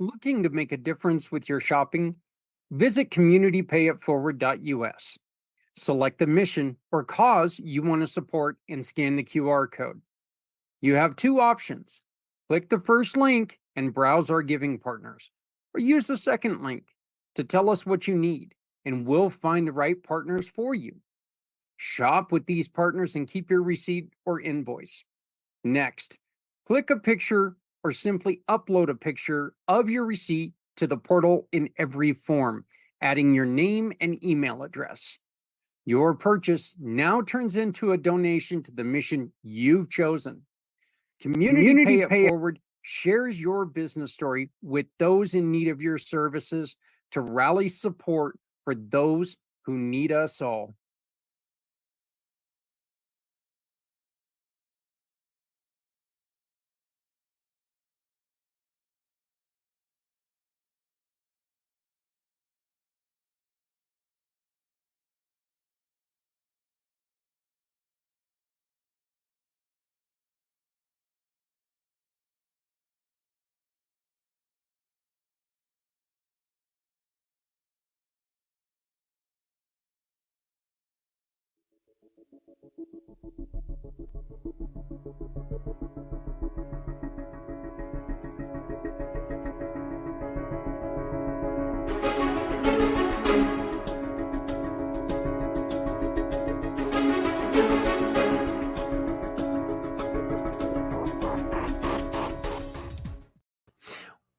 Looking to make a difference with your shopping? Visit communitypayitforward.us. Select the mission or cause you want to support and scan the QR code. You have two options. Click the first link and browse our giving partners, or use the second link to tell us what you need, and we'll find the right partners for you. Shop with these partners and keep your receipt or invoice. Next, click a picture or simply upload a picture of your receipt to the portal in every form, adding your name and email address. Your purchase now turns into a donation to the mission you've chosen. Community Pay It Forward shares your business story with those in need of your services to rally support for those who need us all.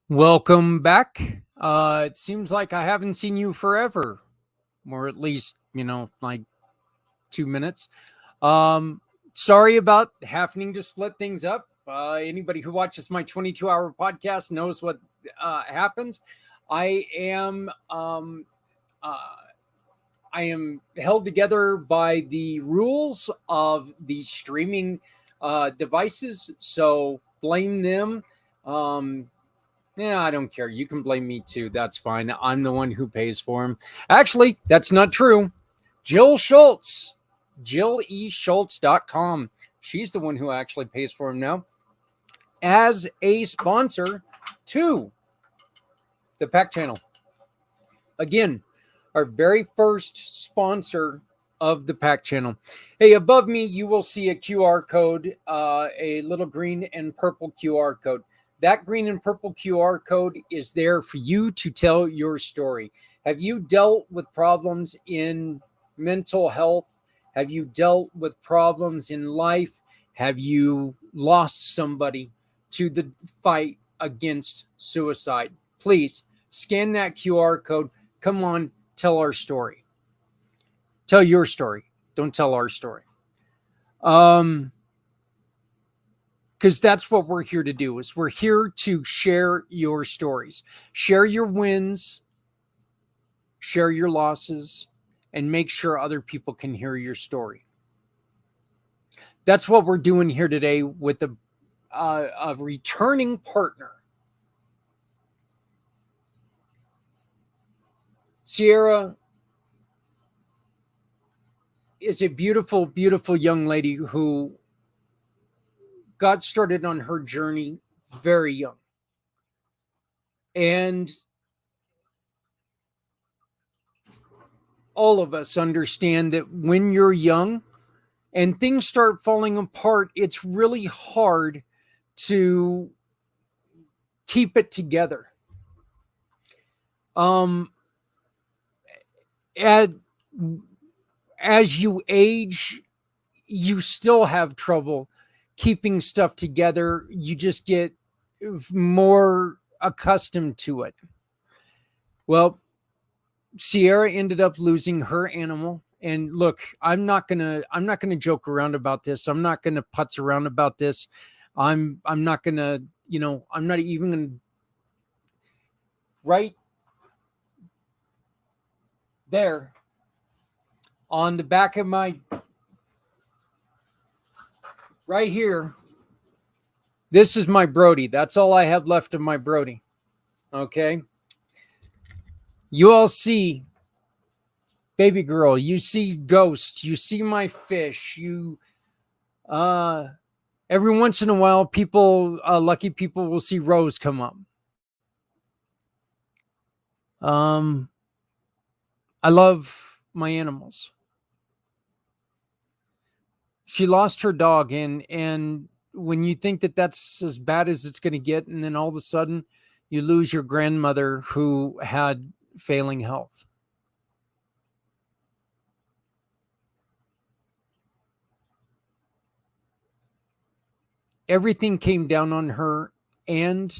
Welcome back. It seems like I haven't seen you forever, or at least, like 2 minutes. Sorry about having to split things up. Anybody who watches my 22-hour podcast knows what happens. I am held together by the rules of the streaming devices, so blame them. Yeah, I don't care. You can blame me too. That's fine. I'm the one who pays for him. Actually, that's not true. Jill Schultz, JillESchultz.com. She's the one who actually pays for him now as a sponsor to the Pack Channel. Again, our very first sponsor of the Pack Channel. Hey, above me, you will see a QR code, a little green and purple QR code. That green and purple QR code is there for you to tell your story. Have you dealt with problems in mental health? Have you dealt with problems in life? Have you lost somebody to the fight against suicide? Please scan that QR code. Come on, tell our story. Tell your story. Don't tell our story. Because that's what we're here to do, is we're here to share your stories, share your wins, share your losses, and make sure other people can hear your story. That's what we're doing here today with a returning partner. Ciara is a beautiful, beautiful young lady who got started on her journey very young. And all of us understand that when you're young and things start falling apart, it's really hard to keep it together. As you age, you still have trouble keeping stuff together. You just get more accustomed to it. Well, Ciara ended up losing her animal. And look, I'm not gonna joke around about this. I'm not gonna putz around about this. I'm not gonna, I'm not even gonna. Right there on the back of my, right here, this is my Brody. That's all I have left of my Brody. Okay. You all see baby girl, you see Ghost, you see my fish, you every once in a while people lucky people will see Rose come up. Um, I love my animals. She lost her dog, and when you think that that's as bad as it's going to get, and then all of a sudden you lose your grandmother who had failing health. Everything came down on her, and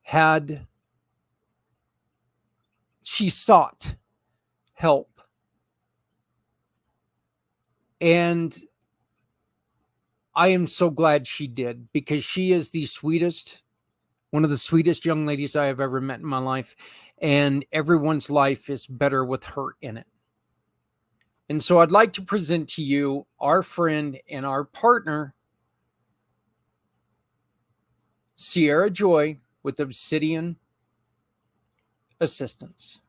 had she sought help, and I am so glad she did, because she is the sweetest, one of the sweetest young ladies I have ever met in my life, and everyone's life is better with her in it. And so I'd like to present to you our friend and our partner, Ciara Joy, with Obsidian Assistance.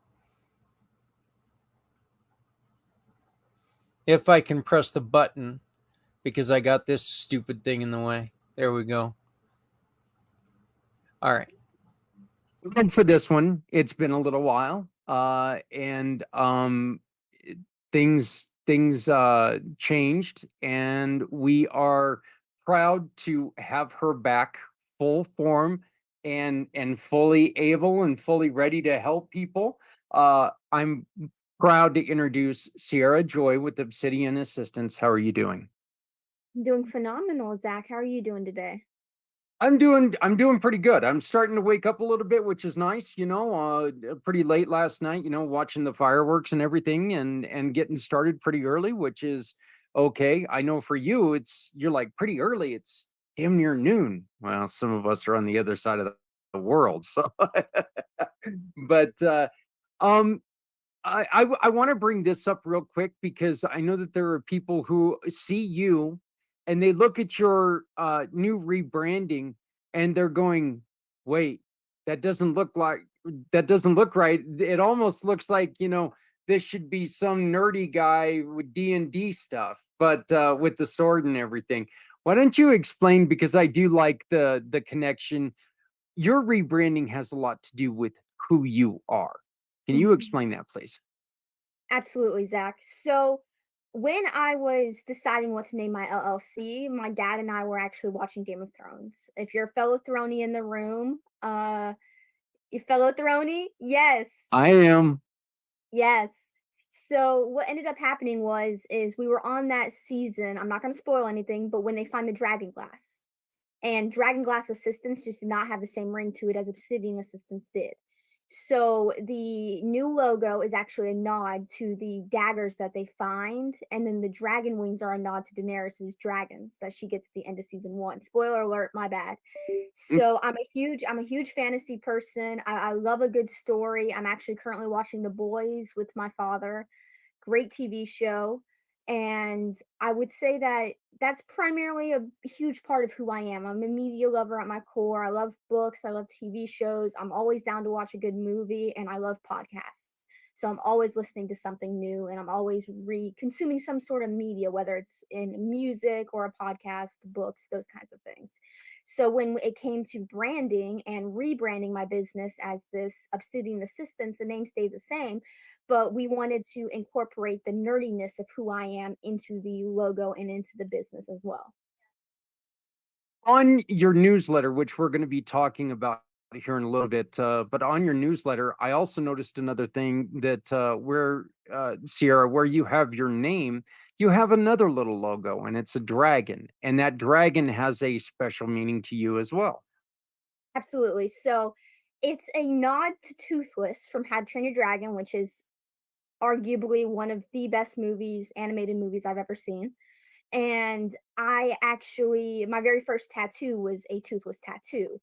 If I can press the button, because I got this stupid thing in the way. There we go. All right. And for this one, it's been a little while, and things changed, and we are proud to have her back full form, and fully able and fully ready to help people. I'm proud to introduce Ciara Joy with Obsidian Assistance. How are you doing? Doing phenomenal, Zach. How are you doing today? I'm doing pretty good. I'm starting to wake up a little bit, which is nice, pretty late last night, watching the fireworks and everything, and getting started pretty early, which is okay. I know for you you're like pretty early. It's damn near noon. Well, some of us are on the other side of the world. So but um I want to bring this up real quick, because I know that there are people who see you and they look at your new rebranding, and they're going, "Wait, that doesn't look like that doesn't look right. It almost looks like, this should be some nerdy guy with D&D stuff, but with the sword and everything." Why don't you explain, because I do like the connection. Your rebranding has a lot to do with who you are. Can you Mhm. explain that, please? Absolutely, Zach. So, when I was deciding what to name my LLC, my dad and I were actually watching Game of Thrones. If you're a fellow Throny in the room, you fellow Throny? Yes. I am. Yes. So what ended up happening is we were on that season. I'm not going to spoil anything, but when they find the dragon glass, and dragon glass assistance just did not have the same ring to it as obsidian assistance did. So the new logo is actually a nod to the daggers that they find, and then the dragon wings are a nod to Daenerys's dragons that she gets at the end of season 1. Spoiler alert, my bad. Mm. So I'm a huge fantasy person. I love a good story. I'm actually currently watching The Boys with my father. Great TV show. And I would say that that's primarily a huge part of who I am. I'm a media lover at my core. I love books, I love TV shows. I'm always down to watch a good movie, and I love podcasts. So I'm always listening to something new, and I'm always consuming some sort of media, whether it's in music or a podcast, books, those kinds of things. So when it came to branding and rebranding my business as this Obsidian Assistance, the name stayed the same, but we wanted to incorporate the nerdiness of who I am into the logo and into the business as well. On your newsletter, which we're going to be talking about here in a little bit, but on your newsletter, I also noticed another thing, that where Sierra, where you have your name, you have another little logo, and it's a dragon, and that dragon has a special meaning to you as well. Absolutely. So it's a nod to Toothless from How to Train Your Dragon, which is arguably one of the best movies, animated movies I've ever seen. And my very first tattoo was a toothless tattoo.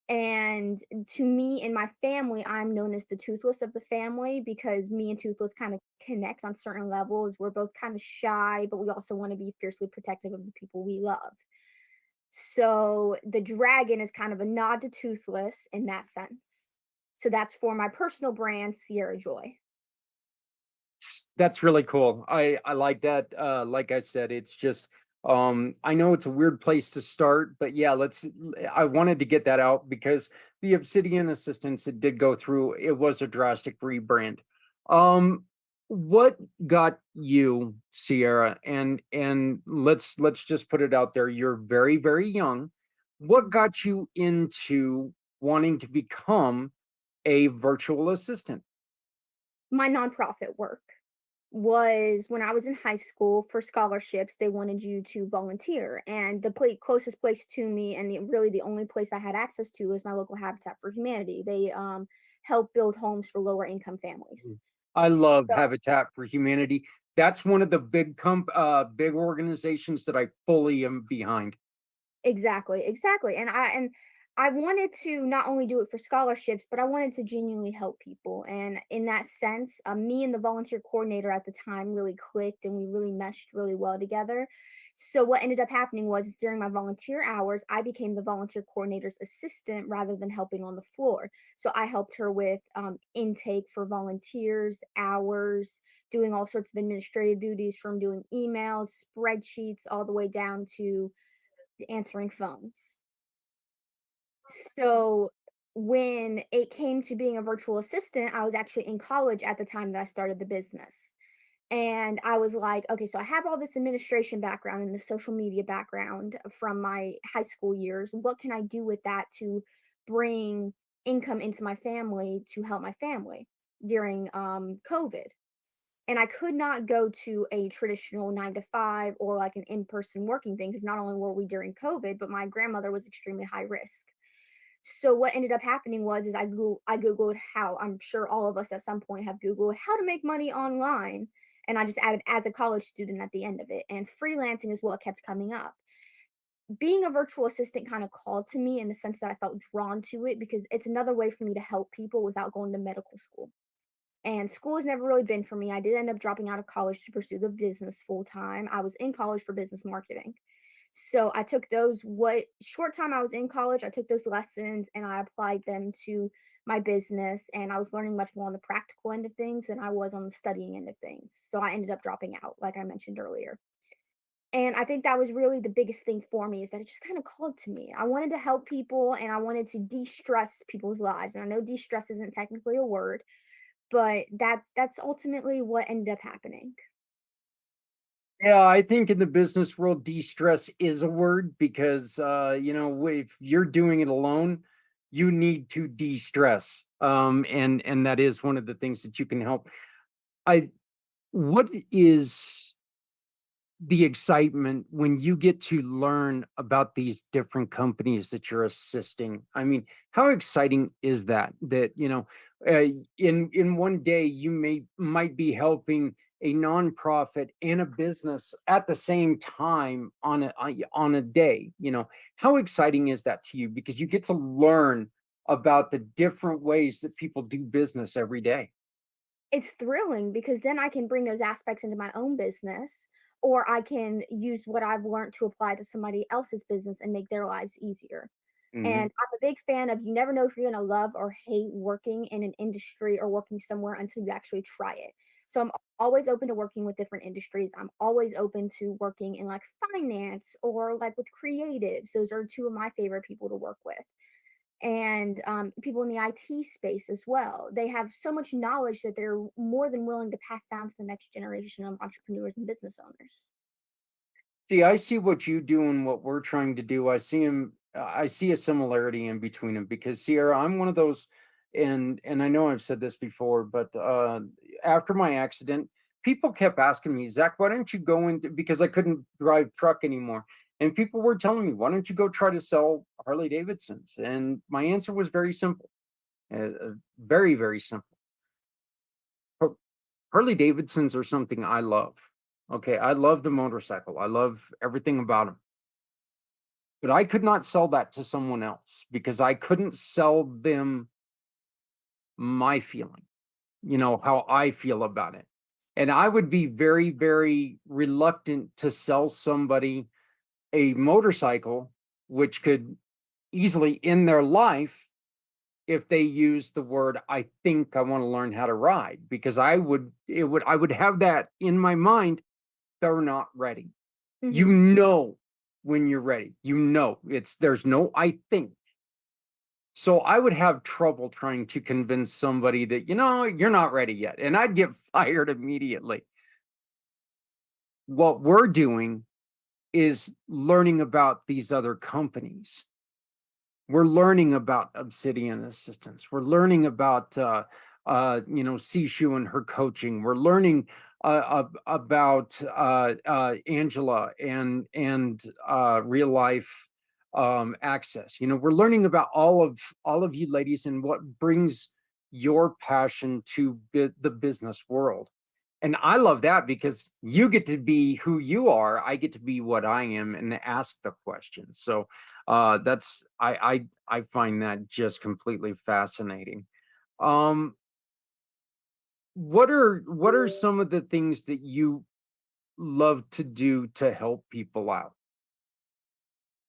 And to me and my family, I'm known as the Toothless of the family, because me and Toothless kind of connect on certain levels. We're both kind of shy, but we also want to be fiercely protective of the people we love. So the dragon is kind of a nod to Toothless in that sense. So that's for my personal brand, Sierra Joy. That's really cool. I like that. Like I said, it's just I know it's a weird place to start, but yeah, I wanted to get that out because the Obsidian Assistance, it did go through, it was a drastic rebrand. Um, what got you, Sierra, and let's just put it out there, you're very, very young. What got you into wanting to become a virtual assistant? My nonprofit work was when I was in high school for scholarships, they wanted you to volunteer. And the closest place to me, and really the only place I had access to, was my local Habitat for Humanity. They help build homes for lower income families. I love So Habitat for Humanity. That's one of the big organizations that I fully am behind. exactly, exactly. And I wanted to not only do it for scholarships, but I wanted to genuinely help people. And in that sense, me and the volunteer coordinator at the time really clicked, and we really meshed really well together. So what ended up happening was during my volunteer hours, I became the volunteer coordinator's assistant rather than helping on the floor. So I helped her with intake for volunteers, hours, doing all sorts of administrative duties, from doing emails, spreadsheets, all the way down to answering phones. So when it came to being a virtual assistant, I was actually in college at the time that I started the business. And I was like, okay, so I have all this administration background and the social media background from my high school years. What can I do with that to bring income into my family to help my family during COVID? And I could not go to a traditional 9 to 5 or like an in person working thing, because not only were we during COVID, but my grandmother was extremely high risk. So what ended up happening was is I googled how, I'm sure all of us at some point have googled how to make money online, and I just added as a college student at the end of it, and freelancing is what kept coming up. Being a virtual assistant kind of called to me in the sense that I felt drawn to it because it's another way for me to help people without going to medical school. And school has never really been for me. I did end up dropping out of college to pursue the business full time. I was in college for business marketing. So I took those what short time I was in college, I took those lessons and I applied them to my business, and I was learning much more on the practical end of things than I was on the studying end of things. So I ended up dropping out, like I mentioned earlier. And I think that was really the biggest thing for me, is that it just kind of called to me. I wanted to help people and I wanted to de-stress people's lives. And I know de-stress isn't technically a word, but that's ultimately what ended up happening. Yeah, I think in the business world, de-stress is a word because if you're doing it alone, you need to de-stress. And that is one of the things that you can help. I What is the excitement when you get to learn about these different companies that you're assisting? I mean, how exciting is that? That in one day you might be helping a nonprofit and a business at the same time on a day. How exciting is that to you? Because you get to learn about the different ways that people do business every day. It's thrilling because then I can bring those aspects into my own business, or I can use what I've learned to apply to somebody else's business and make their lives easier. And Hmm. I'm a big fan of, you never know if you're going to love or hate working in an industry or working somewhere until you actually try it. So I'm always open to working with different industries. I'm always open to working in like finance or like with creatives. Those are two of my favorite people to work with, and people in the IT space as well. They have so much knowledge that they're more than willing to pass down to the next generation of entrepreneurs and business owners. See, I see what you do and what we're trying to do. I see a similarity in between them because Sierra, I'm one of those, and I know I've said this before, but after my accident, people kept asking me, Zach, why don't you go into, because I couldn't drive truck anymore. And people were telling me, why don't you go try to sell Harley Davidsons? And my answer was very simple, very, very simple. Har- Harley Davidsons are something I love. Okay, I love the motorcycle. I love everything about them. But I could not sell that to someone else because I couldn't sell them my feeling, how I feel about it. And I would be very, very reluctant to sell somebody a motorcycle, which could easily end their life if they use the word, I think I want to learn how to ride, because I would have that in my mind. They're not ready. You Mhm. know when you're ready. There's no I think. So I would have trouble trying to convince somebody that, you're not ready yet, and I'd get fired immediately. What we're doing is learning about these other companies. We're learning about Obsidian Assistants. We're learning about Sishu and her coaching. We're learning about Angela and real life access. We're learning about all of you ladies and what brings your passion to the business world. And I love that because you get to be who you are. I get to be what I am and ask the questions. So that's I find that just completely fascinating. Um, what are some of the things that you love to do to help people out?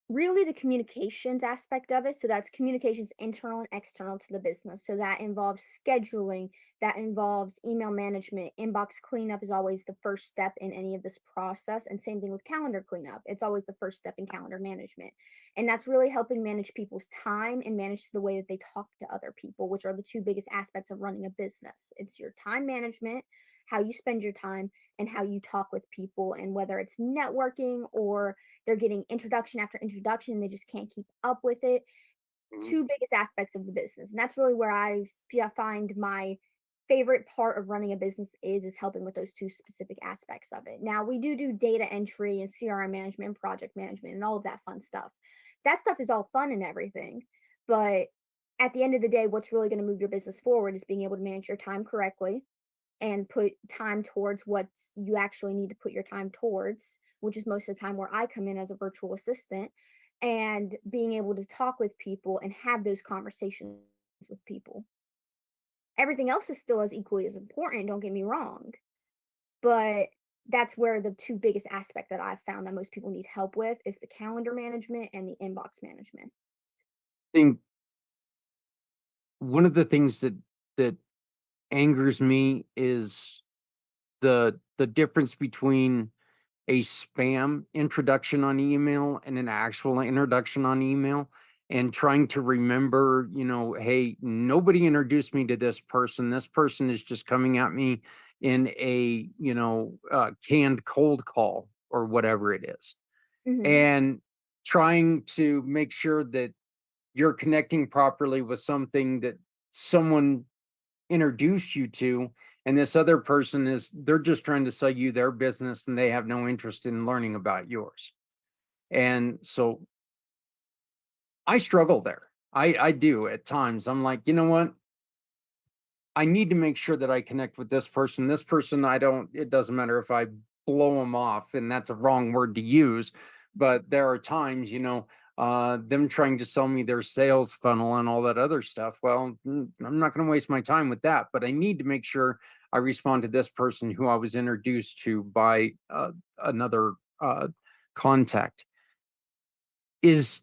Really the communications aspect of it. So that's communications internal and external to the business. So that involves scheduling, that involves email management. Inbox cleanup is always the first step in any of this process. And same thing with calendar cleanup. It's always the first step in calendar management. And that's really helping manage people's time and manage the way that they talk to other people, which are the two biggest aspects of running a business. It's your time management, how you spend your time, and how you talk with people, and whether it's networking or they're getting introduction after introduction and they just can't keep up with it. Mhm. Two biggest aspects of the business. And that's really where find my favorite part of running a business is helping with those two specific aspects of it. Now, we do data entry and CRM management and project management and all of that fun stuff. That stuff is all fun and everything, but at the end of the day, what's really going to move your business forward is being able to manage your time correctly and put time towards what you actually need to put your time towards, which is most of the time where I come in as a virtual assistant, and being able to talk with people and have those conversations with people. Everything else is still as equally as important, don't get me wrong, but that's where the two biggest aspect that I've found that most people need help with is the calendar management and the inbox management. Think one of the things that angers me is the difference between a spam introduction on email and an actual introduction on email, and trying to remember, hey, nobody introduced me to this person. This person is just coming at me in a, canned cold call or whatever it is. Mhm. And trying to make sure that you're connecting properly with something that someone introduced you to, and this other person they're just trying to sell you their business and they have no interest in learning about yours. And so I struggle there. I do at times. I'm like, you know what, I need to make sure that I connect with this person. I don't It doesn't matter if I blow them off, and that's a wrong word to use, but there are times, them trying to sell me their sales funnel and all that other stuff. Well, I'm not going to waste my time with that, but I need to make sure I respond to this person who I was introduced to by another contact. Is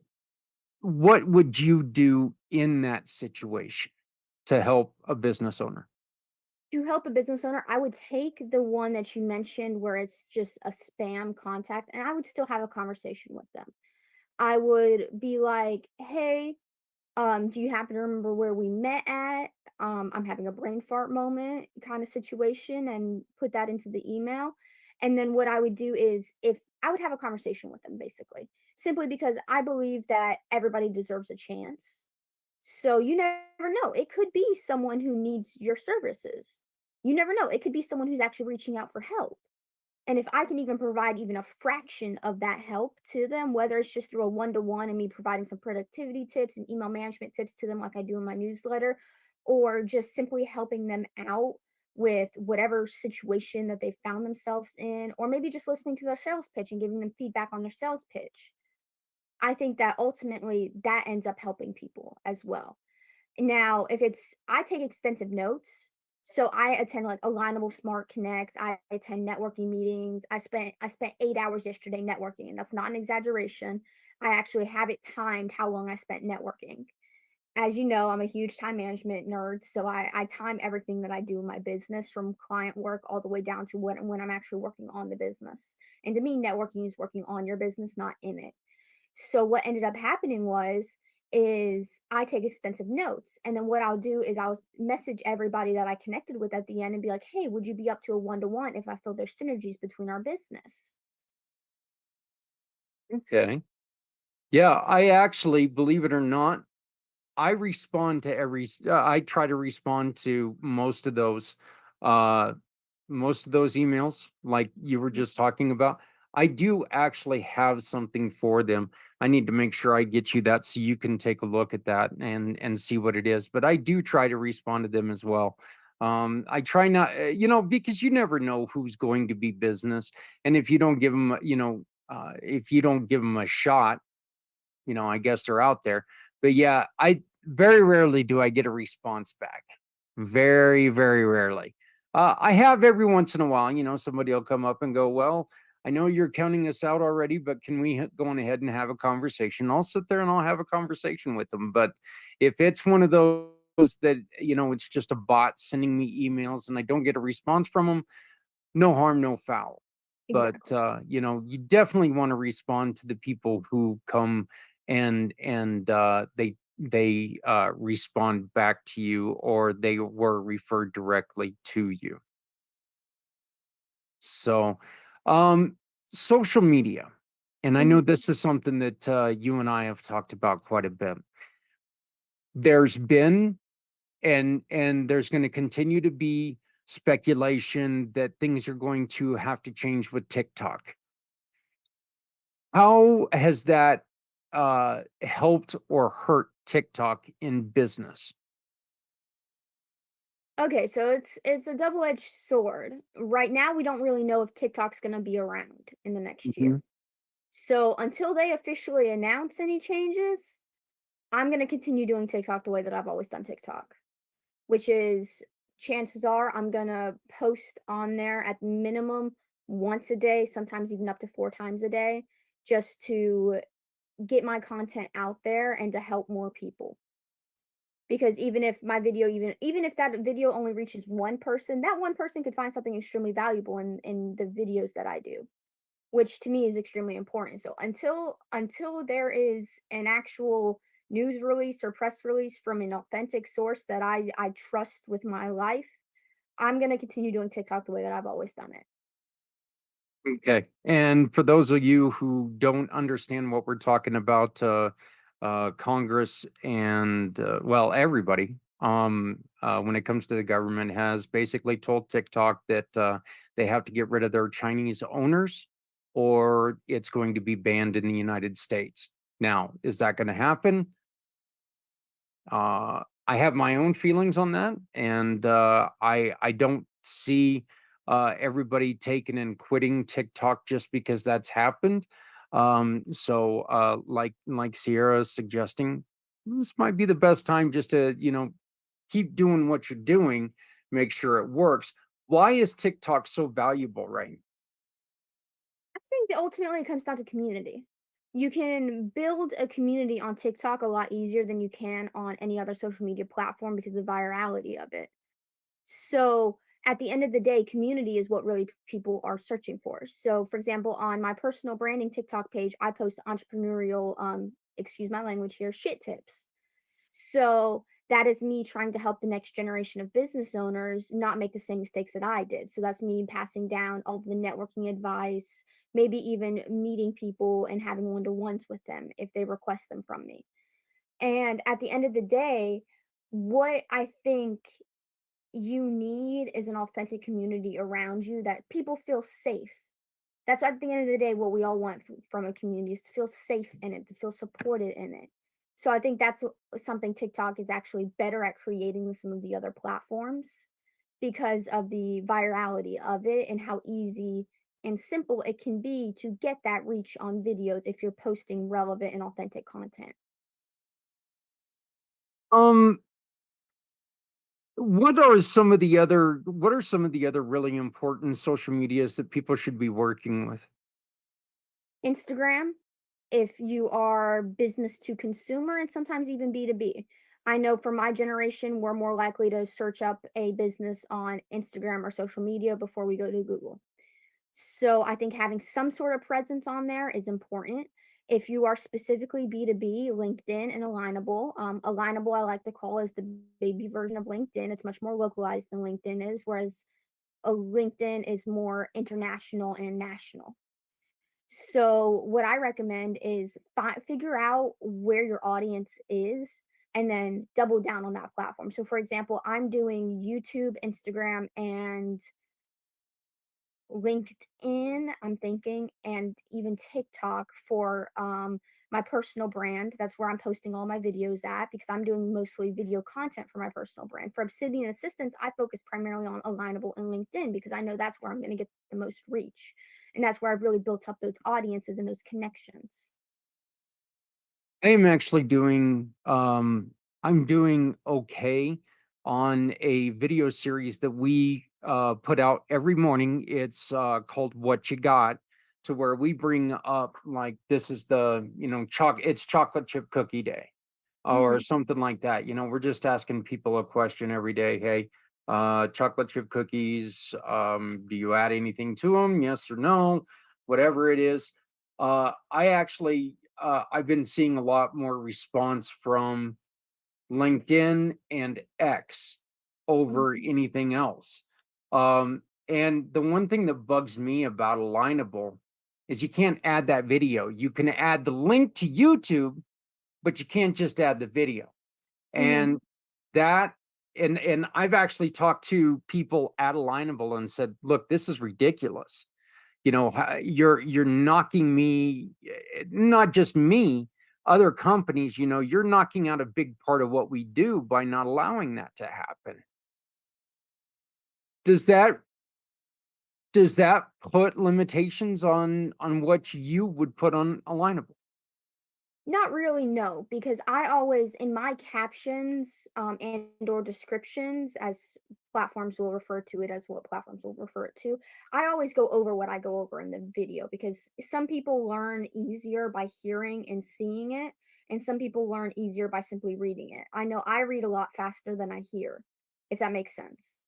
What would you do in that situation to help a business owner? To help a business owner, I would take the one that you mentioned where it's just a spam contact and I would still have a conversation with them. I would be like, "Hey, do you happen to remember where we met at? I'm having a brain fart moment kind of situation," and put that into the email. And then what I would do is if I would have a conversation with them basically, simply because I believe that everybody deserves a chance. So you never know. It could be someone who needs your services. You never know. It could be someone who's actually reaching out for help. And if I can even provide even a fraction of that help to them, whether it's just through a one to one and me providing some productivity tips and email management tips to them, like I do in my newsletter, or just simply helping them out with whatever situation that they found themselves in, or maybe just listening to their sales pitch and giving them feedback on their sales pitch. I think that ultimately that ends up helping people as well. Now, if it's I take extensive notes, so I attend like alignable smart connects, I attend networking meetings. I spent 8 hours yesterday networking, and that's not an exaggeration. I actually have it timed how long I spent networking. As you know, I'm a huge time management nerd, so I time everything that I do in my business from client work all the way down to when I'm actually working on the business. And to me, networking is working on your business, not in it. So what ended up happening is I take extensive notes, and then what I'll do is I'll message everybody that I connected with at the end and be like, "Hey, would you be up to a one-to-one if I feel there's synergies between our business?" Okay. Yeah, I actually, believe it or not, I respond to I try to respond to uh most of those emails like you were Mhm. just talking about. I do actually have something for them. I need to make sure I get you that so you can take a look at that and see what it is. But I do try to respond to them as well. I try not, because you never know who's going to be business, and if you don't give them, if you don't give them a shot, I guess they're out there. But yeah, I very rarely do I get a response back. Very, very rarely. I have every once in a while, somebody will come up and go, "Well, I know you're counting us out already, but can we go on ahead and have a conversation?" I'll sit there and I'll have a conversation with them. But if it's one of those that, it's just a bot sending me emails and I don't get a response from them, no harm, no foul. But Exactly. you definitely want to respond to the people who come and they respond back to you, or they were referred directly to you. So, um, social media, and I know Mhm. this is something that you and I have talked about quite a bit. There's been and there's going to continue to be speculation that things are going to have to change with TikTok. How has that helped or hurt TikTok in business? Okay, so it's a double-edged sword. Right now, we don't really know if TikTok's gonna be around in the next Mhm. year. So until they officially announce any changes, I'm gonna continue doing TikTok the way that I've always done TikTok, which is chances are I'm gonna post on there at minimum once a day, sometimes even up to 4 times a day, just to get my content out there and to help more people. Because even if my video even if that video only reaches one person, that one person could find something extremely valuable in the videos that I do, which to me is extremely important. So until there is an actual news release or press release from an authentic source that I trust with my life, I'm gonna continue doing TikTok the way that I've always done it. Okay. And for those of you who don't understand what we're talking about, Congress and well, everybody, when it comes to the government, has basically told TikTok that they have to get rid of their Chinese owners, or it's going to be banned in the United States. Now, is that going to happen? I have my own feelings on that, and I don't see everybody taking and quitting TikTok just because that's happened. So like Sierra is suggesting, this might be the best time just to keep doing what you're doing, make sure it works. Why is TikTok so valuable, right? I think that ultimately it comes down to community. You can build a community on TikTok a lot easier than you can on any other social media platform because of the virality of it. So at the end of the day, community is what really people are searching for. So, for example, on my personal branding TikTok page, I post entrepreneurial, excuse my language here, shit tips. So that is me trying to help the next generation of business owners not make the same mistakes that I did. So that's me passing down all the networking advice, maybe even meeting people and having one-to-ones with them if they request them from me. And at the end of the day, what I think you need is an authentic community around you that people feel safe. That's at the end of the day what we all want from a community is to feel safe in it, to feel supported in it. So I think that's something TikTok is actually better at creating than some of the other platforms because of the virality of it and how easy and simple it can be to get that reach on videos if you're posting relevant and authentic content. Um, what are some of the other really important social medias that people should be working with? Instagram, if you are business to consumer and sometimes even B2B. I know for my generation, we're more likely to search up a business on Instagram or social media before we go to Google. So I think having some sort of presence on there is important. If you are specifically B2B, LinkedIn and Alignable. Alignable, I like to call is the baby version of LinkedIn. It's much more localized than LinkedIn is, whereas a LinkedIn is more international and national. So what I recommend is figure out where your audience is and then double down on that platform. So for example, I'm doing YouTube, Instagram, and LinkedIn, I'm thinking, and even TikTok for my personal brand. That's where I'm posting all my videos at because I'm doing mostly video content for my personal brand. For Obsidian Assistance, I focus primarily on Alignable and LinkedIn because I know that's where I'm going to get the most reach. And that's where I've really built up those audiences and those connections. I am actually doing I'm doing okay on a video series that we put out every morning. It's called What You Got, to where we bring up like this is the, it's chocolate chip cookie day or Hmm. something like that. We're just asking people a question every day. Hey, chocolate chip cookies, do you add anything to them? Yes or no? Whatever it is. I've been seeing a lot more response from LinkedIn and X over Hmm. anything else. And the one thing that bugs me about Alignable is you can't add that video. You can add the link to YouTube, but you can't just add the video. Hmm. And that and I've actually talked to people at Alignable and said, "Look, this is ridiculous. You're knocking me, not just me, other companies, you're knocking out a big part of what we do by not allowing that to happen." Does that does that put limitations on what you would put on Alignable? Not really, no, because I always in my captions, and or descriptions, as platforms will refer to it as what platforms will refer it to, I always go over what I go over in the video because some people learn easier by hearing and seeing it, and some people learn easier by simply reading it. I know I read a lot faster than I hear, if that makes sense.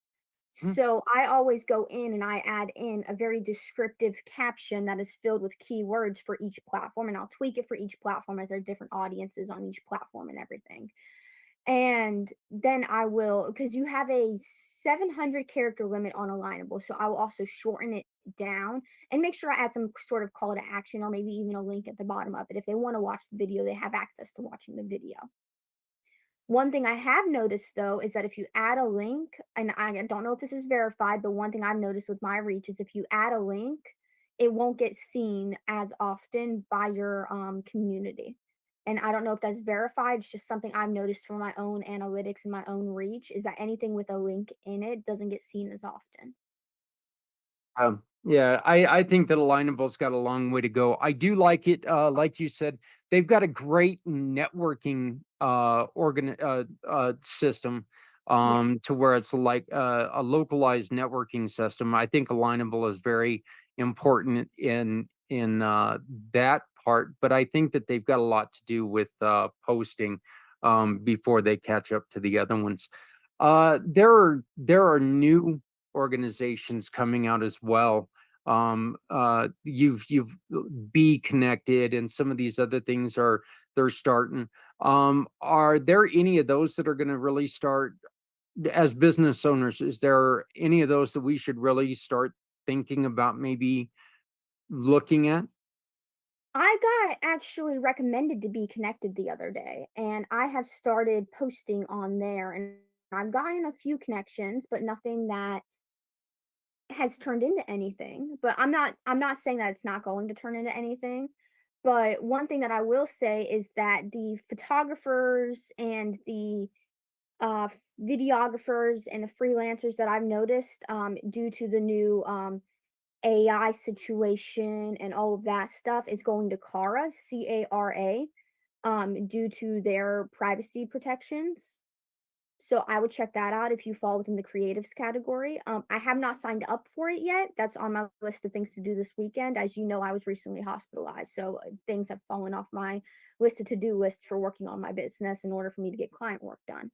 Mm, So I always go in and I add in a very descriptive caption that is filled with keywords for each platform, and I'll tweak it for each platform as there are different audiences on each platform and everything. And then I will, because you have a 700 character limit on Alignable, so I will also shorten it down and make sure I add some sort of call to action or maybe even a link at the bottom of it. If they want to watch the video, they have access to watching the video. One thing I have noticed though is that if you add a link, and I don't know if this is verified, but one thing I've noticed with my reach is if you add a link, it won't get seen as often by your community. And I don't know if that's verified. It's just something I've noticed from my own analytics and my own reach is that anything with a link in it doesn't get seen as often. yeah, I think that Alignable's got a long way to go. I do like it. Like you said, they've got a great networking system, Yeah. to where it's like a localized networking system. I think Alignable is very important in that part, but I think that they've got a lot to do with posting before they catch up to the other ones. There are new organizations coming out as well. You've Be Connected and some of these other things they're starting. Are there any of those that are going to really start as business owners? Is there any of those that we should really start thinking about maybe looking at? I got actually recommended to be connected the other day, and I have started posting on there, and I've gotten a few connections, but nothing that has turned into anything. But I'm not saying that it's not going to turn into anything. But one thing that I will say is that the photographers and the videographers and the freelancers that I've noticed, due to the new AI situation and all of that stuff, is going to Cara, due to their privacy protections. So I would check that out if you fall within the creatives category. I have not signed up for it yet. That's on my list of things to do this weekend. As you know, I was recently hospitalized, so things have fallen off my list of to-do list for working on my business in order for me to get client work done.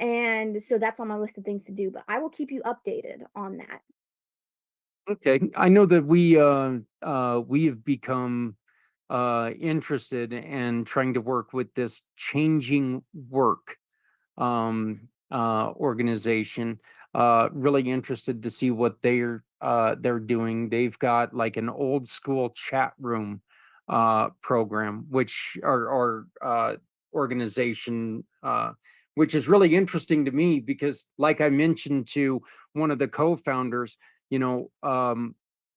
And so that's on my list of things to do, but I will keep you updated on that. Okay, I know that we have become interested in trying to work with this changing work organization. Really interested to see what they're doing. They've got like an old school chat room program, which or organization, which is really interesting to me because, like I mentioned to one of the co-founders, you know,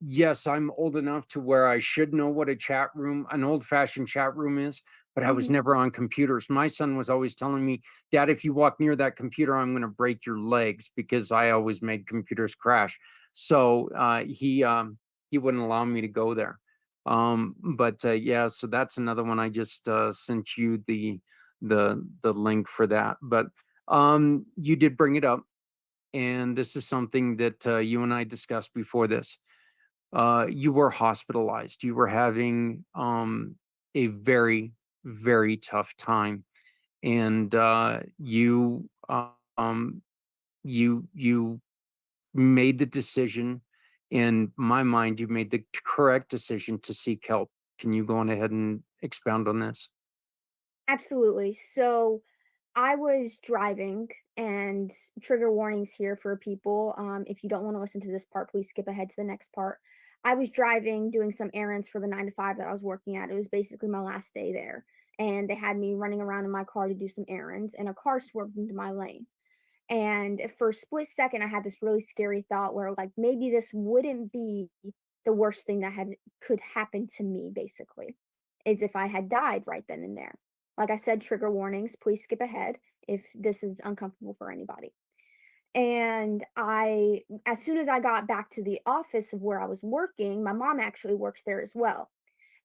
yes, I'm old enough to where I should know what an old-fashioned chat room is, but I was Mhm. never on computers. My son was always telling me, Dad, if you walk near that computer, I'm going to break your legs because I always made computers crash. So he wouldn't allow me to go there. But yeah, so that's another one. I just sent you the link for that. But you did bring it up, and this is something that you and I discussed before this. You were hospitalized. You were having a very, very tough time, and um, you made the decision. In my mind, you made the correct decision to seek help. Can you go on ahead and expound on this? Absolutely. So I was driving, and trigger warnings here for people. If you don't want to listen to this part, please skip ahead to the next part. I was driving, doing some errands for the 9 to 5 that I was working at. It was basically my last day there. And they had me running around in my car to do some errands, and a car swerved into my lane. And for a split second, I had this really scary thought where, like, maybe this wouldn't be the worst thing that had could happen to me, basically, is if I had died right then and there. Like I said, trigger warnings, please skip ahead if this is uncomfortable for anybody. And as soon as I got back to the office of where I was working, my mom actually works there as well.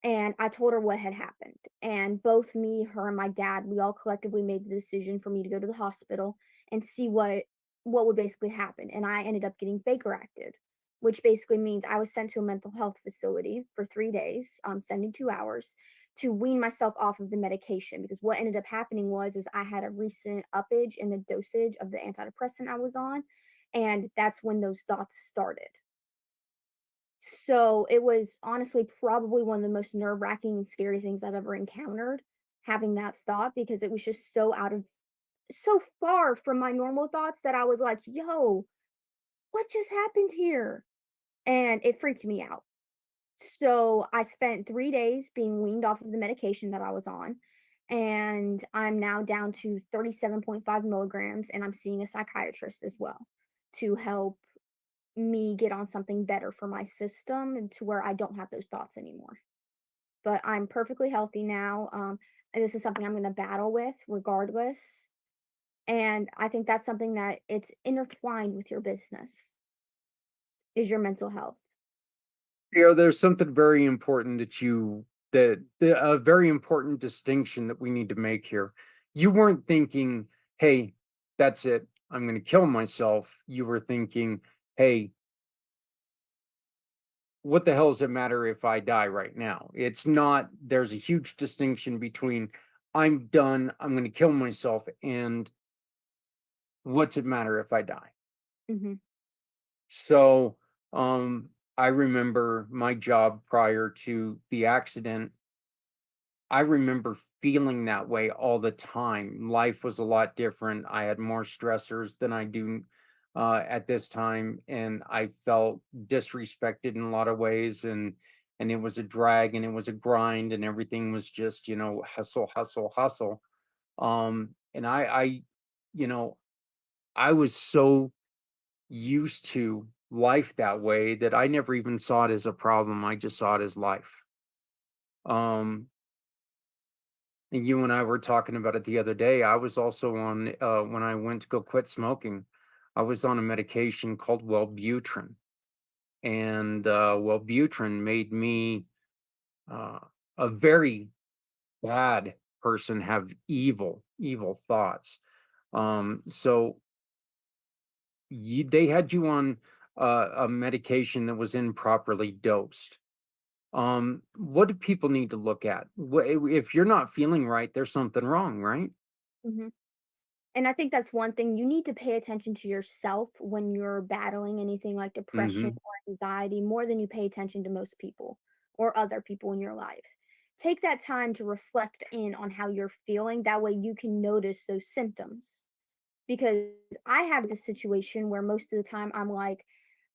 And I told her what had happened. And both me, her, and my dad, we all collectively made the decision for me to go to the hospital and see what would basically happen. And I ended up getting Baker acted, which basically means I was sent to a mental health facility for 3 days, 72 hours, to wean myself off of the medication. Because what ended up happening was is I had a recent uppage in the dosage of the antidepressant I was on, and that's when those thoughts started. So, it was honestly probably one of the most nerve-wracking and scary things I've ever encountered, having that thought, because it was just so far from my normal thoughts that I was like, "Yo, what just happened here?" And it freaked me out. So, I spent 3 days being weaned off of the medication that I was on, and I'm now down to 37.5 milligrams, and I'm seeing a psychiatrist as well to help me get on something better for my system and to where I don't have those thoughts anymore. But I'm perfectly healthy now. And this is something I'm going to battle with regardless. And I think that's something that it's intertwined with your business is your mental health. There's something very important a very important distinction that we need to make here. You weren't thinking, "Hey, that's it. I'm going to kill myself." You were thinking, "Hey, what the hell does it matter if I die right now?" It's not, there's a huge distinction between I'm done, I'm going to kill myself, and what's it matter if I die? Hmm. So, I remember my job prior to the accident. I remember feeling that way all the time. Life was a lot different. I had more stressors than I do at this time, and I felt disrespected in a lot of ways. And it was a drag, and it was a grind, and everything was just, hustle, hustle, hustle. And you know, I was so used to life that way that I never even saw it as a problem. I just saw it as life. Um, And you and I were talking about it the other day. I was also on, when I went to go quit smoking, I was on a medication called Wellbutrin. And Wellbutrin made me uh, a very bad person, have evil, evil thoughts. So they had you on a medication that was improperly dosed. What do people need to look at? If you're not feeling right, there's something wrong, right? Mhm. And I think that's one thing, you need to pay attention to yourself when you're battling anything like depression Hmm. or anxiety more than you pay attention to most people or other people in your life. Take that time to reflect in on how you're feeling, that way you can notice those symptoms. Because I have this situation where most of the time I'm like,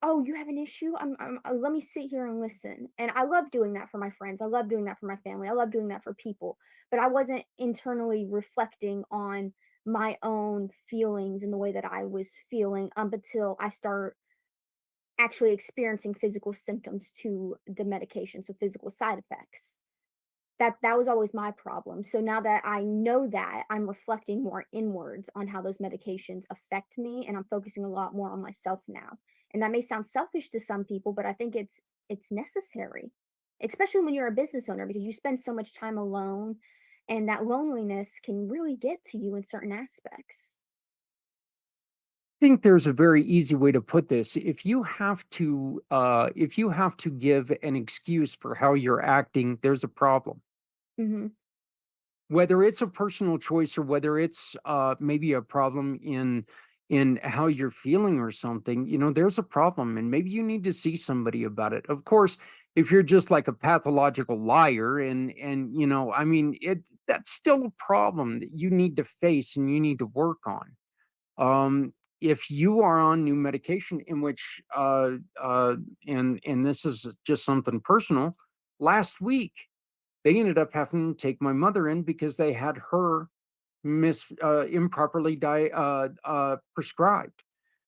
"Oh, you have an issue? Let me sit here and listen." And I love doing that for my friends. I love doing that for my family. I love doing that for people. But I wasn't internally reflecting on my own feelings and the way that I was feeling until I start actually experiencing physical symptoms to the medication, so physical side effects. That was always my problem. So now that I know that, I'm reflecting more inwards on how those medications affect me, and I'm focusing a lot more on myself now. And that may sound selfish to some people, but I think it's necessary, especially when you're a business owner because you spend so much time alone, and that loneliness can really get to you in certain aspects. Think there's a very easy way to put this. If you have to give an excuse for how you're acting, there's a problem. Mhm. Whether it's a personal choice or whether it's maybe a problem in how you're feeling or something, there's a problem, and maybe you need to see somebody about it. Of course, if you're just like a pathological liar, and I mean, that's still a problem that you need to face and you need to work on. If you are on new medication, in which and this is just something personal, last week they ended up having to take my mother in because they had her improperly prescribed.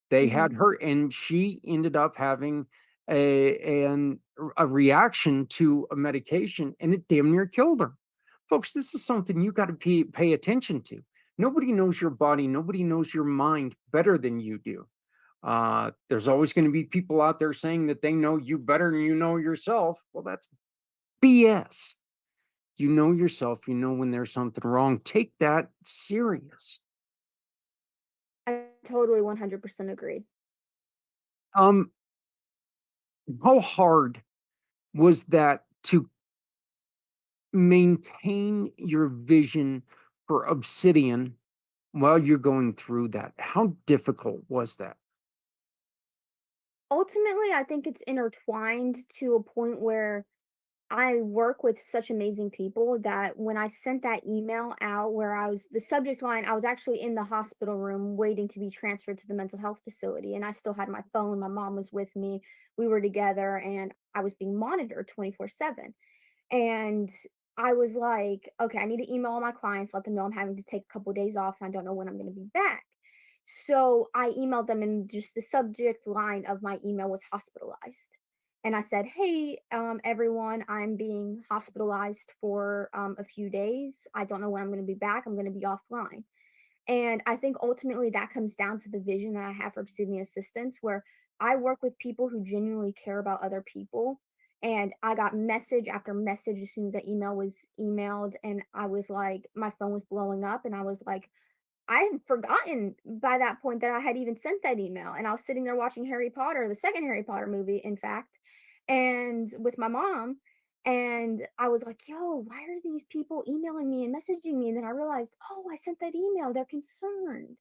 They Mhm. had her, and she ended up having a reaction to a medication, and it damn near killed her. Folks, this is something you got to pay attention to. Nobody knows your body, nobody knows your mind better than you do. There's always going to be people out there saying that they know you better than you know yourself. Well, that's BS. You know yourself, you know when there's something wrong. Take that serious. I totally 100% agree. Um, how hard was that to maintain your vision for Obsidian while you're going through that? How difficult was that? Ultimately, I think it's intertwined to a point where I work with such amazing people that when I sent that email out where I was the subject line, I was actually in the hospital room waiting to be transferred to the mental health facility. And I still had my phone. My mom was with me. We were together and I was being monitored 24/7. And I was like, okay, I need to email all my clients, let them know I'm having to take a couple of days off. And I don't know when I'm going to be back. So I emailed them, and just the subject line of my email was hospitalized. And I said, "Hey, everyone, I'm being hospitalized for a few days. I don't know when I'm going to be back. I'm going to be offline." And I think ultimately that comes down to the vision that I have for Obsidian Assistance, where I work with people who genuinely care about other people. And I got message after message as soon as that email was emailed. And I was like, my phone was blowing up. And I was like, I had forgotten by that point that I had even sent that email, and I was sitting there watching Harry Potter, the second Harry Potter movie, in fact, and with my mom, and I was like, "Yo, why are these people emailing me and messaging me?" And then I realized, "Oh, I sent that email. They're concerned."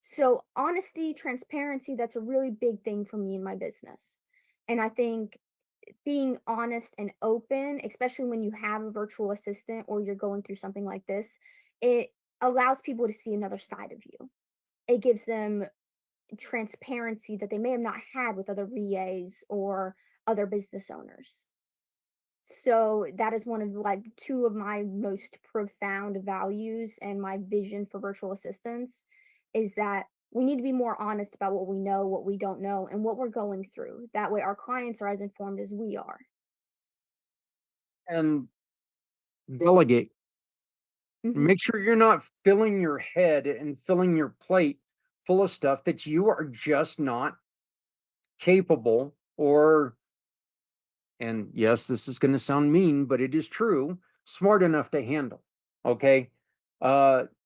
So, honesty, transparency, that's a really big thing for me in my business. And I think being honest and open, especially when you have a virtual assistant or you're going through something like this, it allows people to see another side of you. It gives them transparency that they may have not had with other VAs or other business owners. So that is one of like two of my most profound values and my vision for virtual assistants is that we need to be more honest about what we know, what we don't know, and what we're going through. That way our clients are as informed as we are. And delegate. Mhm. Make sure you're not filling your head and filling your plate full of stuff that you are just not capable, or, and yes, this is going to sound mean, but it is true, smart enough to handle. Okay.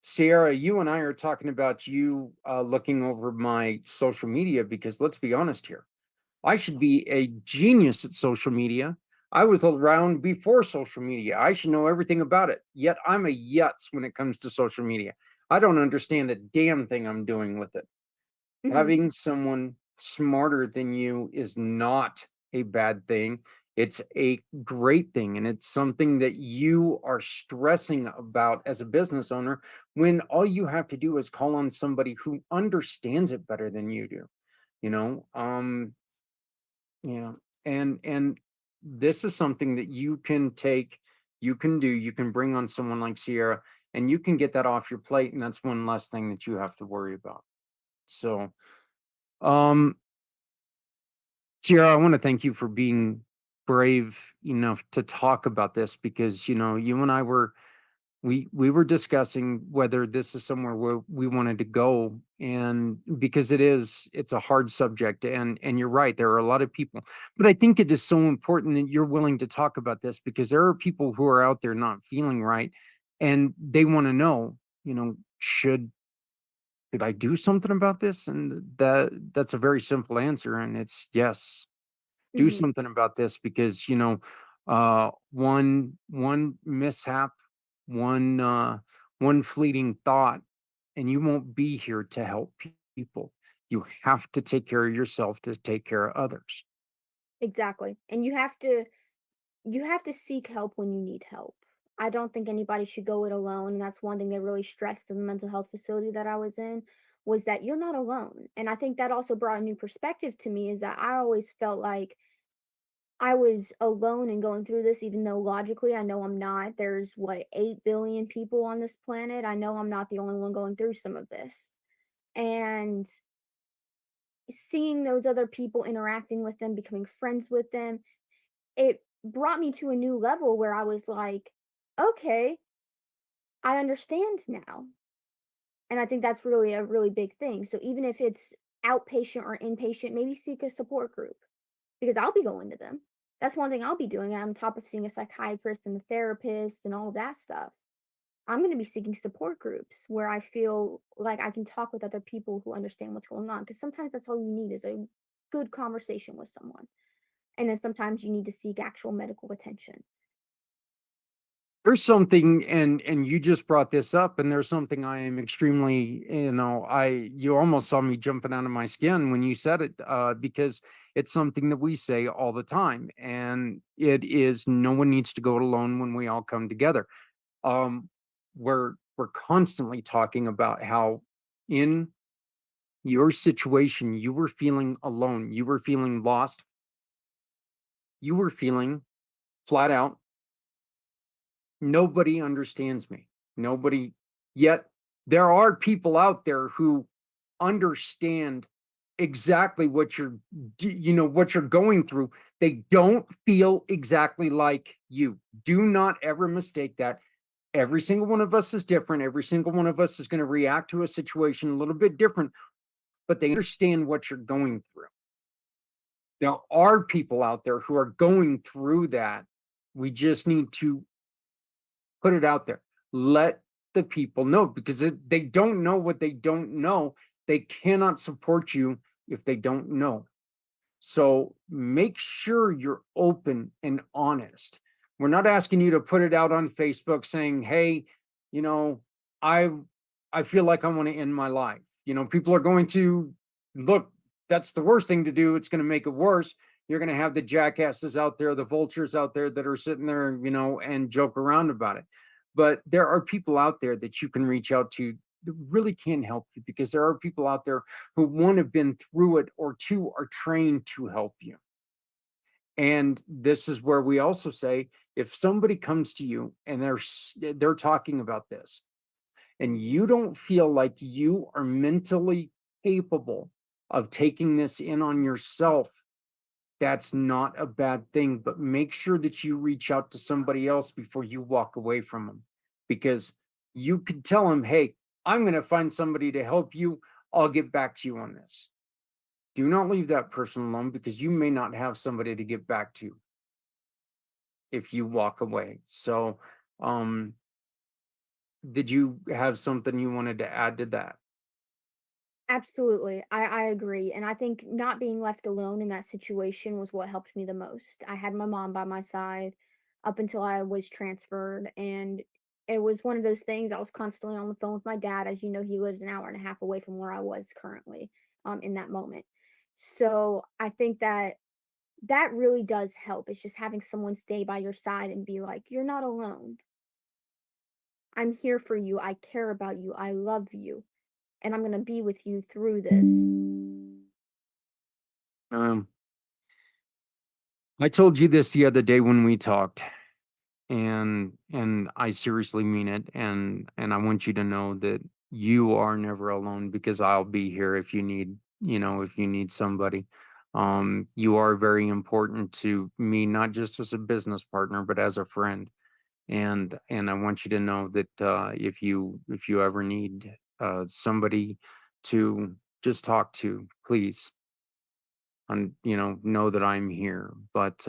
Sierra, you and I are talking about you looking over my social media because let's be honest here. I should be a genius at social media. I was around before social media. I should know everything about it. Yet I'm a yutz when it comes to social media. I don't understand a damn thing I'm doing with it. Mhm, Having someone smarter than you is not a bad thing. It's a great thing. And it's something that you are stressing about as a business owner when all you have to do is call on somebody who understands it better than you do. You know, yeah. And this is something that you can take, you can do, you can bring on someone like Sierra, and you can get that off your plate. And that's one less thing that you have to worry about. So, um, Ciara, I want to thank you for being brave enough to talk about this because you and I were we were discussing whether this is somewhere where we wanted to go, and because it's a hard subject, and you're right, there are a lot of people, but I think it is so important that you're willing to talk about this because there are people who are out there not feeling right, and they want to know, should I do something about this? And that's a very simple answer, and it's yes, do mhm. something about this because one mishap, one one fleeting thought, and you won't be here to help people. You have to take care of yourself to take care of others. Exactly, and you have to seek help when you need help. I don't think anybody should go it alone, and that's one thing they really stressed in the mental health facility that I was in, was that you're not alone, and I think that also brought a new perspective to me, is that I always felt like I was alone in going through this, even though logically I know I'm not. There's what, 8 billion people on this planet. I know I'm not the only one going through some of this. And seeing those other people, interacting with them, becoming friends with them, it brought me to a new level where I was like, okay, I understand now. And I think that's really a really big thing. So even if it's outpatient or inpatient, maybe seek a support group because I'll be going to them. That's one thing I'll be doing on top of seeing a psychiatrist and a therapist and all of that stuff. I'm going to be seeking support groups where I feel like I can talk with other people who understand what's going on. Because sometimes that's all you need is a good conversation with someone. And then sometimes you need to seek actual medical attention. There's something, and you just brought this up, and there's something I am extremely, you almost saw me jumping out of my skin when you said it, because it's something that we say all the time, and it is no one needs to go it alone when we all come together. um we're constantly talking about how in your situation you were feeling alone, you were feeling lost, you were feeling flat out nobody understands me, nobody. Yet there are people out there who understand exactly what what you're going through. They don't feel exactly like you. Do not ever mistake that. Every single one of us is different. Every single one of us is going to react to a situation a little bit different, but they understand what you're going through. There are people out there who are going through that. We just need to put it out there. Let the people know because they don't know what they don't know. They cannot support you if they don't know. So make sure you're open and honest. We're not asking you to put it out on Facebook saying, "Hey, you know, I I feel like I want to end my life." People are going to look, that's the worst thing to do. It's going to make it worse. You're going to have the jackasses out there, the vultures out there that are sitting there, and joke around about it. But there are people out there that you can reach out to that really can help you because there are people out there who, one, have been through it, or two, are trained to help you. And this is where we also say, if somebody comes to you and they're talking about this and you don't feel like you are mentally capable of taking this in on yourself, that's not a bad thing, but make sure that you reach out to somebody else before you walk away from them, because you could tell them, hey, I'm going to find somebody to help you, I'll get back to you on this. Do not leave that person alone because you may not have somebody to get back to if you walk away. So, um, did you have something you wanted to add to that? Absolutely. I agree. And I think not being left alone in that situation was what helped me the most. I had my mom by my side up until I was transferred. And it was one of those things. I was constantly on the phone with my dad. As you know, he lives an hour and a half away from where I was currently in that moment. So I think that that really does help. It's just having someone stay by your side and be like, you're not alone. I'm here for you. I care about you. I love you. And I'm going to be with you through this. Um, I told you this the other day when we talked, and I seriously mean it, and I want you to know that you are never alone because I'll be here if you need, if you need somebody. You are very important to me, not just as a business partner, but as a friend. And I want you to know that if you ever need somebody to just talk to, please, and know that I'm here. But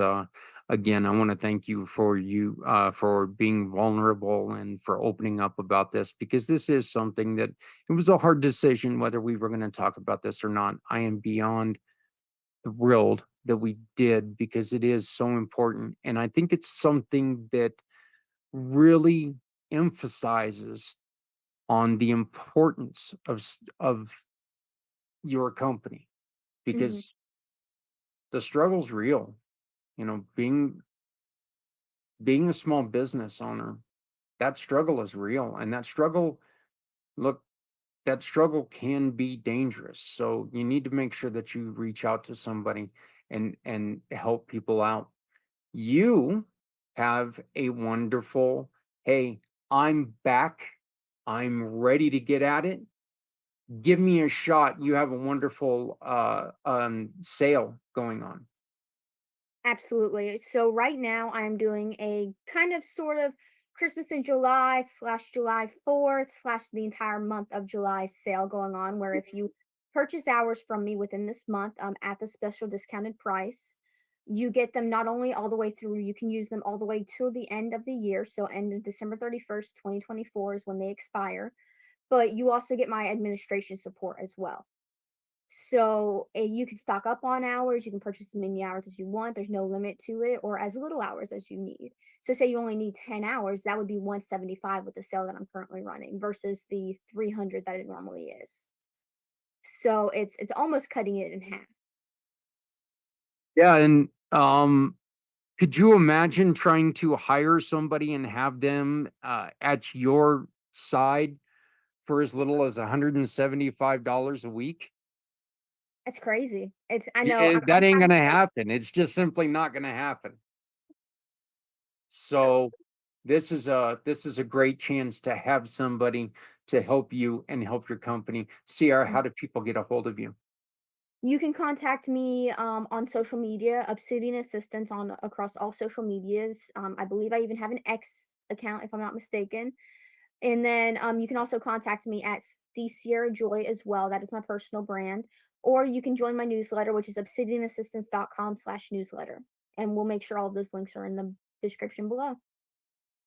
again, I want to thank you for being vulnerable and for opening up about this, because this is something that it was a hard decision whether we were going to talk about this or not. I am beyond thrilled that we did, because it is so important, and I think it's something that really emphasizes on the importance of your company, Mhm. because the struggle's real. Being a small business owner, that struggle is real, and look that struggle can be dangerous. So you need to make sure that you reach out to somebody and help people out. You have a wonderful, hey, I'm back, I'm ready to get at it, give me a shot. You have a wonderful sale going on. Absolutely. So right now I'm doing a kind of sort of Christmas in July slash July 4th slash the entire month of July sale going on, where if you purchase hours from me within this month at the special discounted price, you get them not only all the way through, you can use them all the way till the end of the year. So end of December 31st, 2024 is when they expire, but you also get my administration support as well. So, you can stock up on hours, you can purchase as many hours as you want, there's no limit to it, or as little hours as you need. So say you only need 10 hours, that would be 175 with the sale that I'm currently running versus the 300 that it normally is. So it's almost cutting it in half. Yeah, and could you imagine trying to hire somebody and have them at your side for as little as $175 a week? It's crazy. It's I know That I'm ain't trying gonna to happen. It's just simply not gonna happen. So this is a great chance to have somebody to help you and help your company. Sierra, how do people get a hold of you? You can contact me on social media, Obsidian Assistance on across all social medias. I believe I even have an X account if I'm not mistaken. And then you can also contact me at the Ciara Joy as well. That is my personal brand. Or you can join my newsletter, which is obsidianassistance.com/newsletter. And we'll make sure all of those links are in the description below.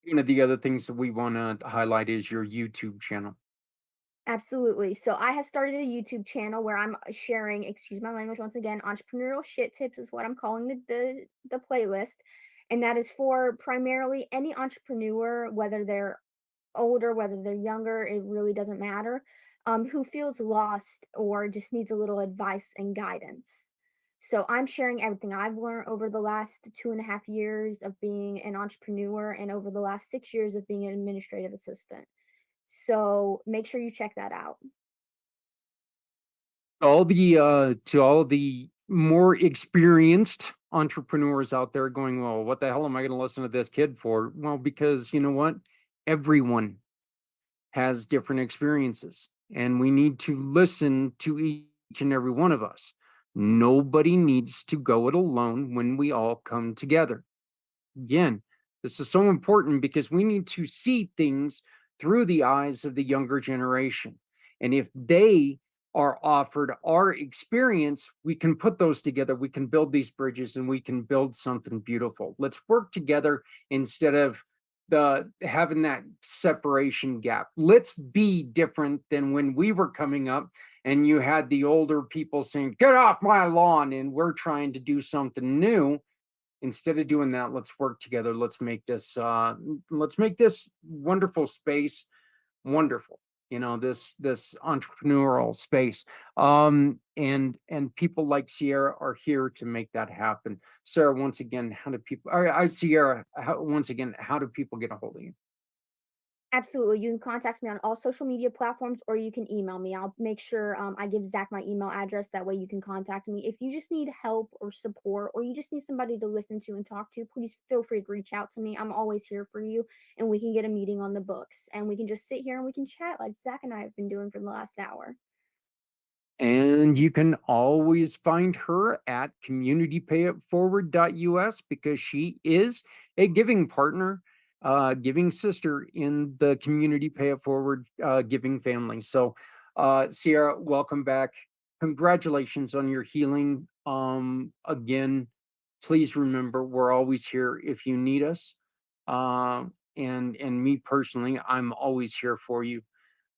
One of the other things that we want to highlight is your YouTube channel. Absolutely. So I have started a YouTube channel where I'm sharing, excuse my language once again, entrepreneurial shit tips is what I'm calling the playlist. And that is for primarily any entrepreneur, whether they're older, whether they're younger, it really doesn't matter, who feels lost or just needs a little advice and guidance. So I'm sharing everything I've learned over the last 2.5 years of being an entrepreneur and over the last 6 years of being an administrative assistant. So make sure you check that out. To all the more experienced entrepreneurs out there going, well, what the hell am I going to listen to this kid for? Well, because you know what? Everyone has different experiences, and we need to listen to each and every one of us. Nobody needs to go it alone when we all come together. Again, this is so important because we need to see things through the eyes of the younger generation. And if they are offered our experience, we can put those together. We can build these bridges and we can build something beautiful. Let's work together instead of the having that separation gap. Let's be different than when we were coming up and you had the older people saying, "Get off my lawn," and we're trying to do something new. Instead of doing that, let's work together. Let's make this wonderful space wonderful. This entrepreneurial space. And people like Ciara are here to make that happen. Sarah, once again, how do people, Ciara, once again, how do people get a hold of you? Absolutely. You can contact me on all social media platforms or you can email me. I'll make sure I give Zach my email address. That way you can contact me. If you just need help or support or you just need somebody to listen to and talk to, please feel free to reach out to me. I'm always here for you and we can get a meeting on the books and we can just sit here and we can chat like Zach and I have been doing for the last hour. And you can always find her at communitypayitforward.us because she is a giving partner, giving sister in the Community Pay It Forward giving family. So, Ciara, welcome back. Congratulations on your healing. Again, please remember we're always here if you need us. And me personally, I'm always here for you.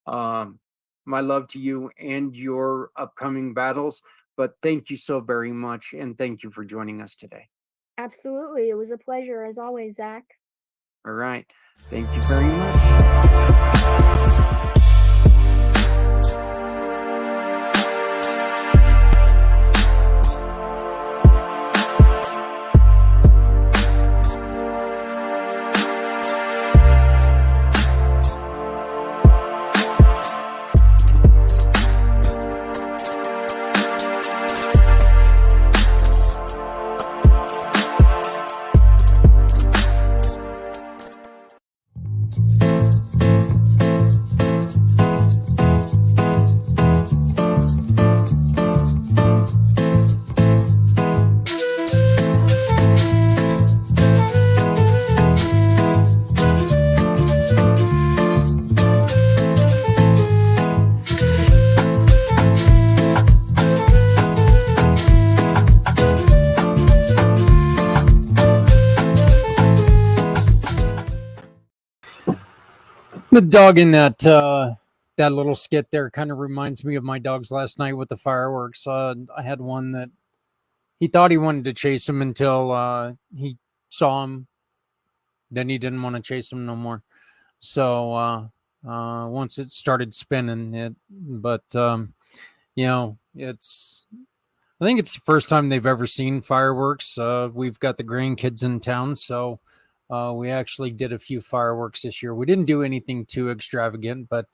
Um, my love to you and your upcoming battles. But thank you so very much. And thank you for joining us today. Absolutely. It was a pleasure as always, Zach. All right. Thank you very much. The dog in that little skit there kind of reminds me of my dogs last night with the fireworks. I had one that he thought he wanted to chase him until he saw him. Then he didn't want to chase him no more. So once it started spinning, it's. I think it's the first time they've ever seen fireworks. We've got the grandkids in town, so we actually did a few fireworks this year. We didn't do anything too extravagant, but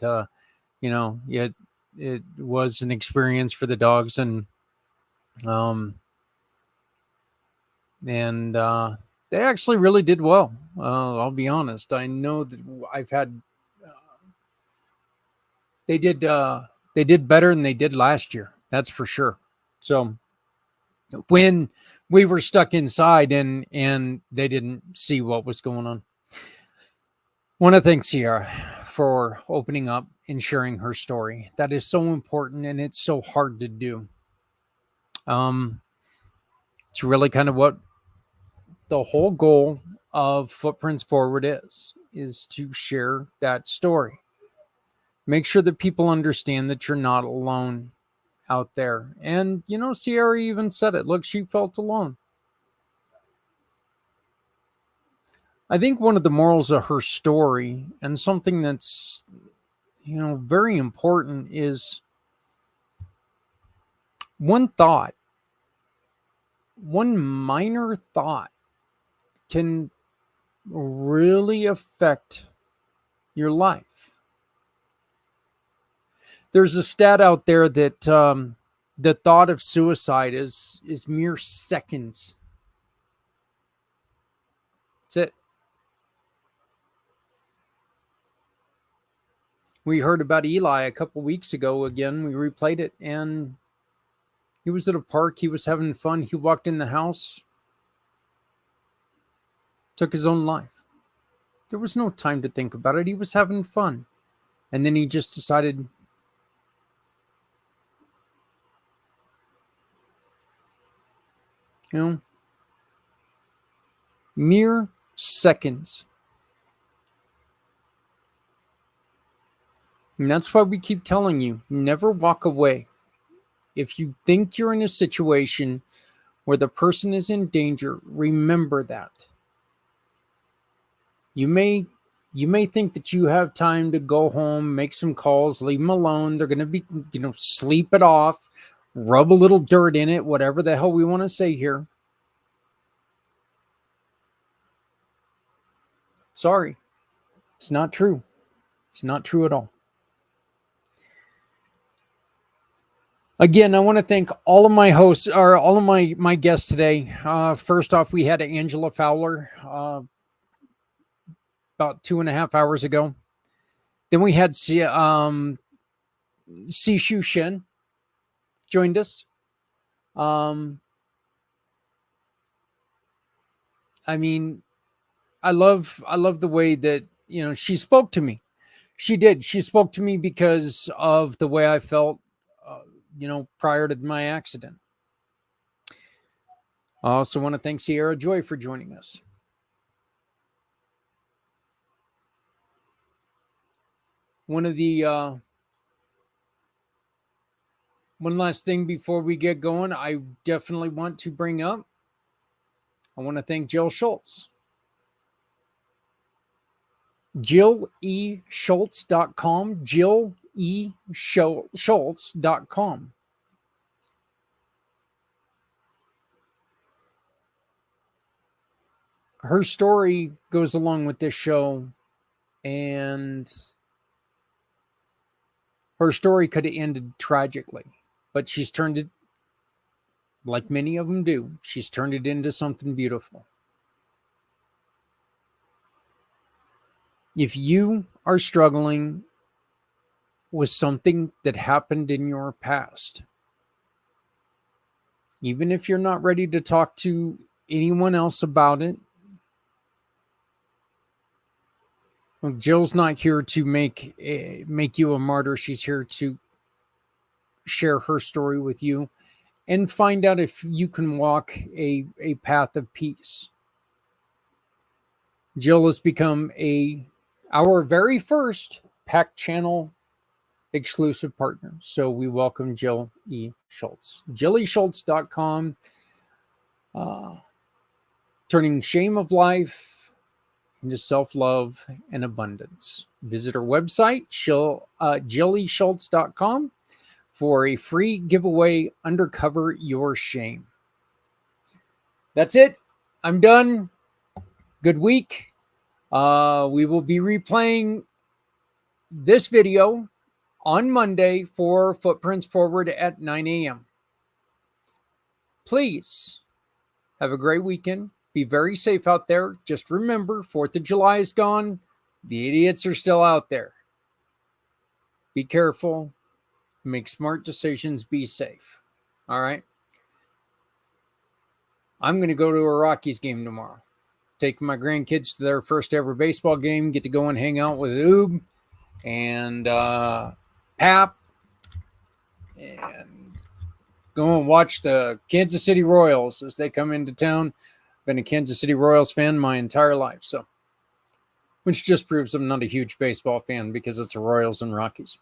it was an experience for the dogs, um, and they actually really did well. I'll be honest. I know that I've had they did better than they did last year. That's for sure. So when we were stuck inside and they didn't see what was going on. Want to thank Ciara for opening up and sharing her story. That is so important and it's so hard to do. It's really kind of what the whole goal of Footprints Forward is to share that story. Make sure that people understand that you're not alone out there. And, Ciara even said it. Look, she felt alone. I think one of the morals of her story and something that's, very important is one minor thought can really affect your life. There's a stat out there that the thought of suicide is mere seconds. That's it. We heard about Eli a couple weeks ago again. We replayed it, and he was at a park. He was having fun. He walked in the house, took his own life. There was no time to think about it. He was having fun. And then he just decided, mere seconds And that's why we keep telling you, never walk away. If you think you're in a situation where the person is in danger, remember that. You may think that you have time to go home, make some calls, leave them alone. They're going to be, sleep it off, rub a little dirt in it, whatever the hell we want to say here. Sorry. It's not true. It's not true at all. Again, I want to thank all of my hosts, or all of my guests today. First off, we had Angela Fowler about 2.5 hours ago. Then we had Sishu Shen joined us. I mean, I love the way that she spoke to me. She did. She spoke to me because of the way I felt, prior to my accident. I also want to thank Ciara Joy for joining us. One last thing before we get going, I definitely want to bring up. I want to thank Jill Schultz. JillESchultz.com. JillESchultz.com. Her story goes along with this show, and her story could have ended tragically, but she's turned it, like many of them do, she's turned it into something beautiful. If you are struggling with something that happened in your past, even if you're not ready to talk to anyone else about it, well, Jill's not here to make you a martyr. She's here to share her story with you and find out if you can walk a path of peace. Jill has become our very first PAC channel exclusive partner. So we welcome Jill E. Schultz. JillESchultz.com. Turning shame of life into self-love and abundance. Visit our website, JillESchultz.com, for a free giveaway, Undercover Your Shame. That's it. I'm done. Good week. We will be replaying this video on Monday for Footprints Forward at 9 a.m. Please have a great weekend. Be very safe out there. Just remember, 4th of July is gone. The idiots are still out there. Be careful. Make smart decisions. Be safe. All right? I'm going to go to a Rockies game tomorrow. Take my grandkids to their first ever baseball game. Get to go and hang out with Oob and Pap. And go and watch the Kansas City Royals as they come into town. Been a Kansas City Royals fan my entire life, so which just proves I'm not a huge baseball fan because it's the Royals and Rockies.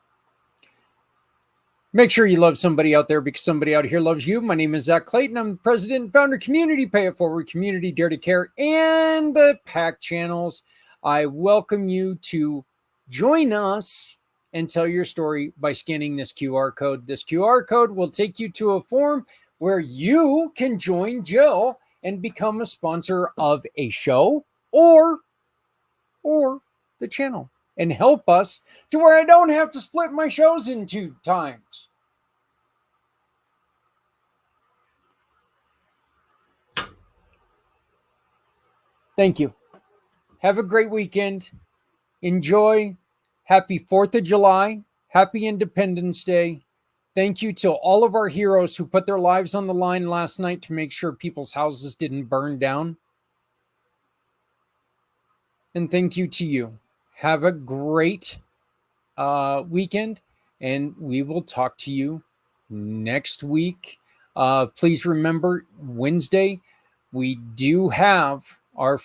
Make sure you love somebody out there because somebody out here loves you. My name is Zach Clayton. I'm the president and founder of Community Pay It Forward, Community Dare to Care, and the PAC channels. I welcome you to join us and tell your story by scanning this QR code. This QR code will take you to a form where you can join Jill and become a sponsor of a show or the channel and help us to where I don't have to split my shows in 2 times. Thank you. Have a great weekend. Enjoy. Happy 4th of July. Happy Independence Day. Thank you to all of our heroes who put their lives on the line last night to make sure people's houses didn't burn down. And thank you to you. Have a great weekend, and we will talk to you next week. Please remember, Wednesday, we do have our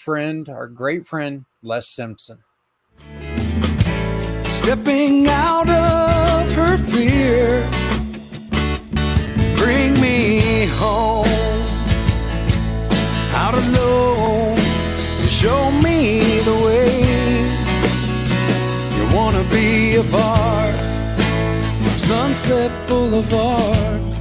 great friend, Les Simpson. stepping out of her fear. Bring me home, out alone, show me the way. You wanna be a part of Sunset Boulevard.